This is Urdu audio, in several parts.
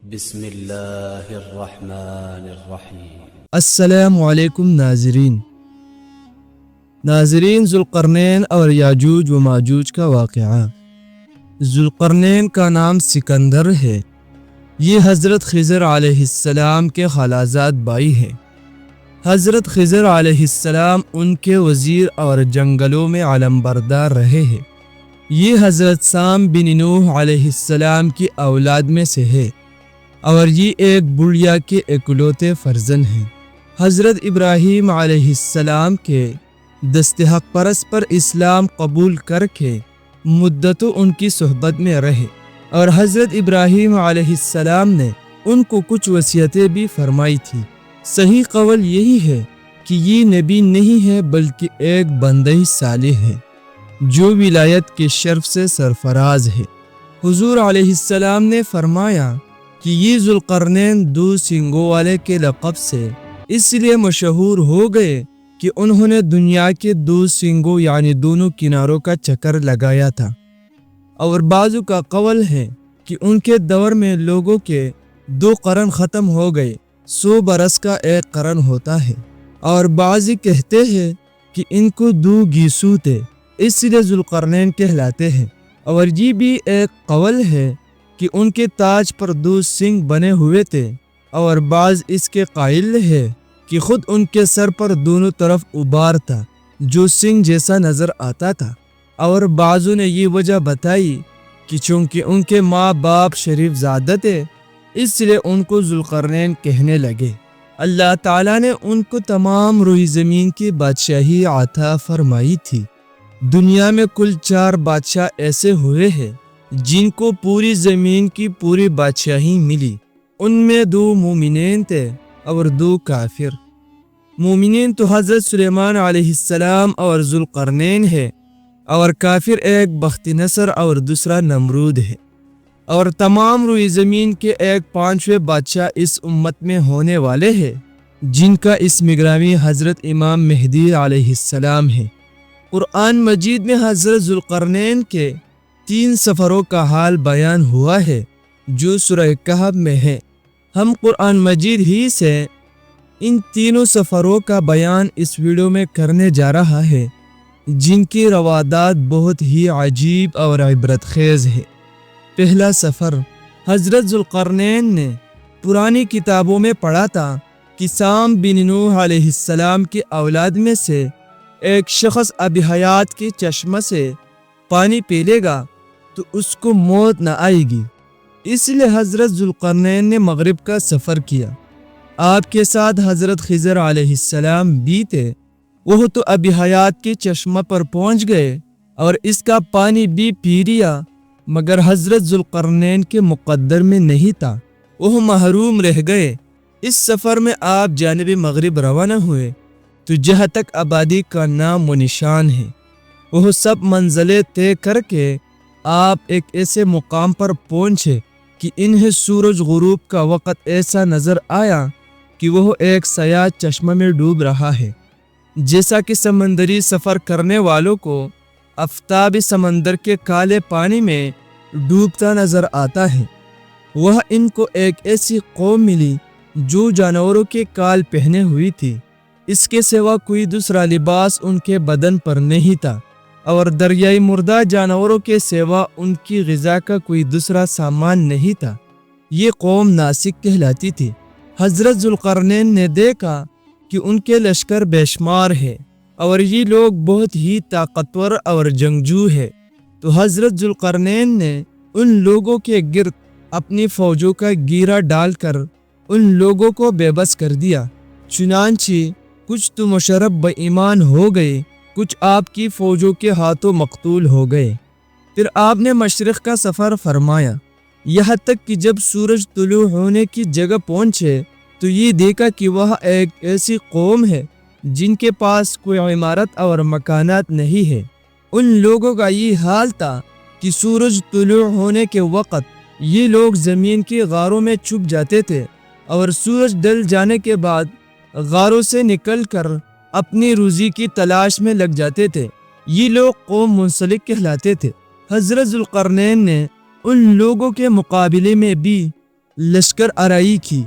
بسم اللہ الرحمن الرحیم۔ السلام علیکم ناظرین ذوالقرنین اور یاجوج و ماجوج کا واقعہ۔ ذوالقرنین کا نام سکندر ہے۔ یہ حضرت خضر علیہ السلام کے خالازاد بھائی ہیں۔ حضرت خضر علیہ السلام ان کے وزیر اور جنگلوں میں علمبردار رہے ہیں۔ یہ حضرت سام بن نوح علیہ السلام کی اولاد میں سے ہے اور یہ ایک بڑھیا کے اکلوتے فرزند ہیں۔ حضرت ابراہیم علیہ السلام کے دست حق پرست پر اسلام قبول کر کے مدتوں ان کی صحبت میں رہے اور حضرت ابراہیم علیہ السلام نے ان کو کچھ وصیتیں بھی فرمائی تھی۔ صحیح قول یہی ہے کہ یہ نبی نہیں ہے بلکہ ایک بندہ صالح ہے جو ولایت کے شرف سے سرفراز ہے۔ حضور علیہ السلام نے فرمایا کہ یہ ذوالقرنین دو سنگوں والے کے لقب سے اس لیے مشہور ہو گئے کہ انہوں نے دنیا کے دو سنگوں یعنی دونوں کناروں کا چکر لگایا تھا، اور بعضوں کا قول ہے کہ ان کے دور میں لوگوں کے 2 قرن ختم ہو گئے، 100 برس کا ایک قرن ہوتا ہے، اور بعضی کہتے ہیں کہ ان کو 2 گیسو تھے اس لیے ذوالقرنین کہلاتے ہیں، اور یہ بھی ایک قول ہے کہ ان کے تاج پر 2 سنگ بنے ہوئے تھے، اور بعض اس کے قائل ہے کہ خود ان کے سر پر دونوں طرف ابار تھا جو سنگ جیسا نظر آتا تھا، اور بعضوں نے یہ وجہ بتائی کہ چونکہ ان کے ماں باپ شریف زادہ تھے اس لیے ان کو ذوالقرنین کہنے لگے۔ اللہ تعالیٰ نے ان کو تمام روئی زمین کی بادشاہی عطا فرمائی تھی۔ دنیا میں کل 4 بادشاہ ایسے ہوئے ہیں جن کو پوری زمین کی پوری بادشاہی ملی۔ ان میں 2 مومنین تھے اور 2 کافر۔ مومنین تو حضرت سلیمان علیہ السلام اور ذوالقرنین ہے، اور کافر ایک بخت نصر اور دوسرا نمرود ہے، اور تمام روئی زمین کے 5ویں بادشاہ اس امت میں ہونے والے ہیں جن کا اسم گرامی حضرت امام مہدی علیہ السلام ہے۔ قرآن مجید میں حضرت ذوالقرنین کے 3 سفروں کا حال بیان ہوا ہے جو سورہ کہف میں ہے۔ ہم قرآن مجید ہی سے ان 3 سفروں کا بیان اس ویڈیو میں کرنے جا رہا ہے جن کی روادات بہت ہی عجیب اور عبرت خیز ہے۔ پہلا سفر، حضرت ذوالقرنین نے پرانی کتابوں میں پڑھا تھا کہ سام بن نوح علیہ السلام کی اولاد میں سے ایک شخص اب حیات کے چشمہ سے پانی پی لے گا تو اس کو موت نہ آئے گی، اس لیے حضرت ذوالقرنین نے مغرب کا سفر کیا۔ آپ کے ساتھ حضرت خضر علیہ السلام بھی تھے۔ وہ تو اب حیات کے چشمہ پر پہنچ گئے اور اس کا پانی بھی پی لیا، مگر حضرت ذوالقرنین کے مقدر میں نہیں تھا، وہ محروم رہ گئے۔ اس سفر میں آپ جانب مغرب روانہ ہوئے تو جہاں تک آبادی کا نام و نشان ہے وہ سب منزلیں طے کر کے آپ ایک ایسے مقام پر پہنچے کہ انہیں سورج غروب کا وقت ایسا نظر آیا کہ وہ ایک سیاہ چشمہ میں ڈوب رہا ہے، جیسا کہ سمندری سفر کرنے والوں کو آفتاب سمندر کے کالے پانی میں ڈوبتا نظر آتا ہے۔ وہ ان کو ایک ایسی قوم ملی جو جانوروں کے کال پہنے ہوئی تھی، اس کے سوا کوئی دوسرا لباس ان کے بدن پر نہیں تھا، اور دریائی مردہ جانوروں کے سوا ان کی غذا کا کوئی دوسرا سامان نہیں تھا۔ یہ قوم ناسک کہلاتی تھی۔ حضرت ذوالقرنین نے دیکھا کہ ان کے لشکر بے شمار ہے اور یہ لوگ بہت ہی طاقتور اور جنگجو ہے، تو حضرت ذوالقرنین نے ان لوگوں کے گرد اپنی فوجوں کا گیرا ڈال کر ان لوگوں کو بے بس کر دیا۔ چنانچہ کچھ تو مشرف بے ایمان ہو گئے، کچھ آپ کی فوجوں کے ہاتھوں مقتول ہو گئے۔ پھر آپ نے مشرق کا سفر فرمایا، یہاں تک کہ جب سورج طلوع ہونے کی جگہ پہنچے تو یہ دیکھا کہ وہ ایک ایسی قوم ہے جن کے پاس کوئی عمارت اور مکانات نہیں ہے۔ ان لوگوں کا یہ حال تھا کہ سورج طلوع ہونے کے وقت یہ لوگ زمین کی غاروں میں چھپ جاتے تھے اور سورج ڈل جانے کے بعد غاروں سے نکل کر اپنی روزی کی تلاش میں لگ جاتے تھے۔ یہ لوگ قوم منسلک کہلاتے تھے۔ حضرت ذوالقرنین نے ان لوگوں کے مقابلے میں بھی لشکر آرائی کی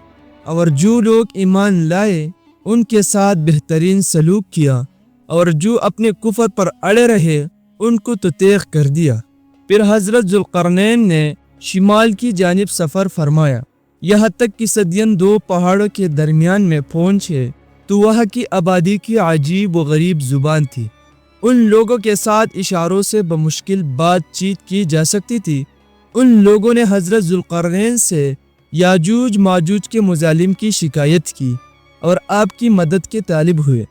اور جو لوگ ایمان لائے ان کے ساتھ بہترین سلوک کیا اور جو اپنے کفر پر اڑے رہے ان کو تو تیغ کر دیا۔ پھر حضرت ذوالقرنین نے شمال کی جانب سفر فرمایا، یہاں تک کہ صدین دو پہاڑوں کے درمیان میں پہنچے تو وہاں کی آبادی کی عجیب و غریب زبان تھی۔ ان لوگوں کے ساتھ اشاروں سے بمشکل بات چیت کی جا سکتی تھی۔ ان لوگوں نے حضرت ذوالقرنین سے یاجوج ماجوج کے مظالم کی شکایت کی اور آپ کی مدد کے طالب ہوئے۔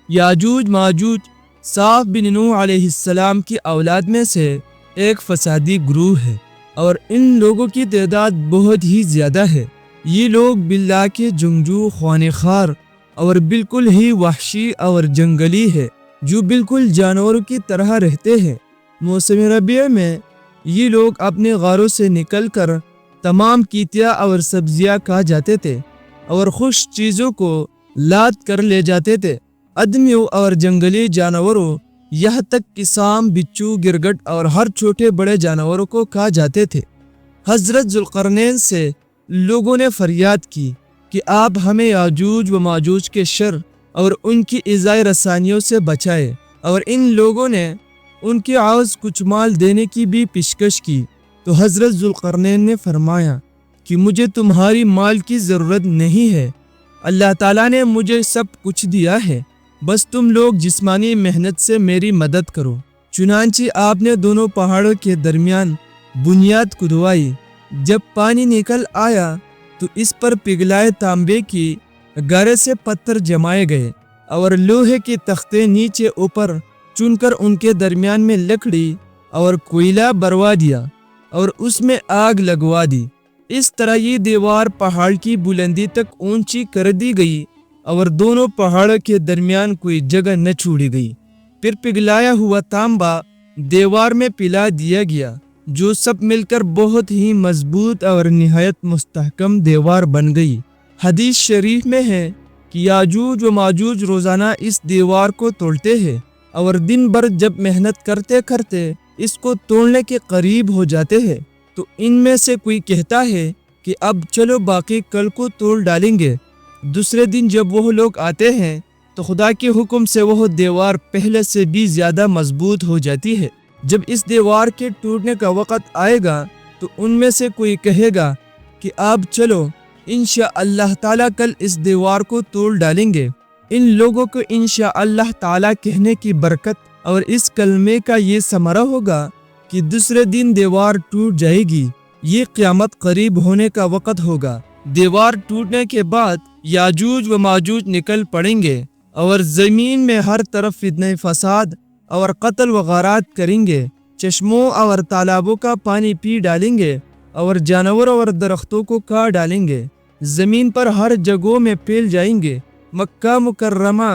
یاجوج ماجوج صاف بن نوح علیہ السلام کی اولاد میں سے ایک فسادی گروہ ہے اور ان لوگوں کی تعداد بہت ہی زیادہ ہے۔ یہ لوگ باللہ کے جنگجو، خوانے خوار اور بالکل ہی وحشی اور جنگلی ہے جو بالکل جانوروں کی طرح رہتے ہیں۔ موسم ربیع میں یہ لوگ اپنے غاروں سے نکل کر تمام کیتیاں اور سبزیاں کھا جاتے تھے اور خشک چیزوں کو لاد کر لے جاتے تھے۔ آدمیوں اور جنگلی جانوروں یہاں تک کہ سام، بچھو، گرگٹ اور ہر چھوٹے بڑے جانوروں کو کھا جاتے تھے۔ حضرت ذوالقرنین سے لوگوں نے فریاد کی کہ آپ ہمیں یاجوج و ماجوج کے شر اور ان کی ایذائے رسانیوں سے بچائے، اور ان لوگوں نے ان کے عوض کچھ مال دینے کی بھی پیشکش کی۔ تو حضرت ذوالقرنین نے فرمایا کہ مجھے تمہاری مال کی ضرورت نہیں ہے، اللہ تعالیٰ نے مجھے سب کچھ دیا ہے، بس تم لوگ جسمانی محنت سے میری مدد کرو۔ چنانچہ آپ نے دونوں پہاڑوں کے درمیان بنیاد کھدوائی۔ جب پانی نکل آیا تو اس پر پگھلائے تانبے کی گارے سے پتھر جمائے گئے اور لوہے کے تختے نیچے اوپر چن کر ان کے درمیان میں لکڑی اور کوئلہ بروا دیا اور اس میں آگ لگوا دی۔ اس طرح یہ دیوار پہاڑ کی بلندی تک اونچی کر دی گئی اور دونوں پہاڑوں کے درمیان کوئی جگہ نہ چھوڑی گئی۔ پھر پگھلایا ہوا تانبا دیوار میں پلا دیا گیا، جو سب مل کر بہت ہی مضبوط اور نہایت مستحکم دیوار بن گئی۔ حدیث شریف میں ہے کہ یاجوج و ماجوج روزانہ اس دیوار کو توڑتے ہیں اور دن بھر جب محنت کرتے کرتے اس کو توڑنے کے قریب ہو جاتے ہیں تو ان میں سے کوئی کہتا ہے کہ اب چلو باقی کل کو توڑ ڈالیں گے۔ دوسرے دن جب وہ لوگ آتے ہیں تو خدا کے حکم سے وہ دیوار پہلے سے بھی زیادہ مضبوط ہو جاتی ہے۔ جب اس دیوار کے ٹوٹنے کا وقت آئے گا تو ان میں سے کوئی کہے گا کہ اب چلو انشاءاللہ تعالیٰ کل اس دیوار کو توڑ ڈالیں گے۔ ان لوگوں کو انشاءاللہ تعالیٰ کہنے کی برکت اور اس کلمے کا یہ ثمرہ ہوگا کہ دوسرے دن دیوار ٹوٹ جائے گی۔ یہ قیامت قریب ہونے کا وقت ہوگا۔ دیوار ٹوٹنے کے بعد یاجوج و ماجوج نکل پڑیں گے اور زمین میں ہر طرف فتنہ فساد اور قتل و غارات کریں گے۔ چشموں اور تالابوں کا پانی پی ڈالیں گے اور جانوروں اور درختوں کو کاٹ ڈالیں گے۔ زمین پر ہر جگہوں میں پھیل جائیں گے۔ مکہ مکرمہ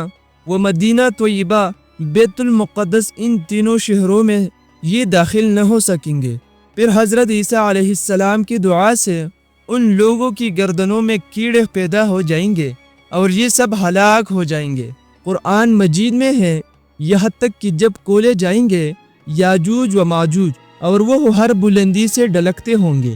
و مدینہ طیبہ، بیت المقدس، ان تینوں شہروں میں یہ داخل نہ ہو سکیں گے۔ پھر حضرت عیسیٰ علیہ السلام کی دعا سے ان لوگوں کی گردنوں میں کیڑے پیدا ہو جائیں گے اور یہ سب ہلاک ہو جائیں گے۔ قرآن مجید میں ہے یہاں تک کہ جب کولے جائیں گے یاجوج و ماجوج اور وہ ہر بلندی سے ڈلکتے ہوں گے۔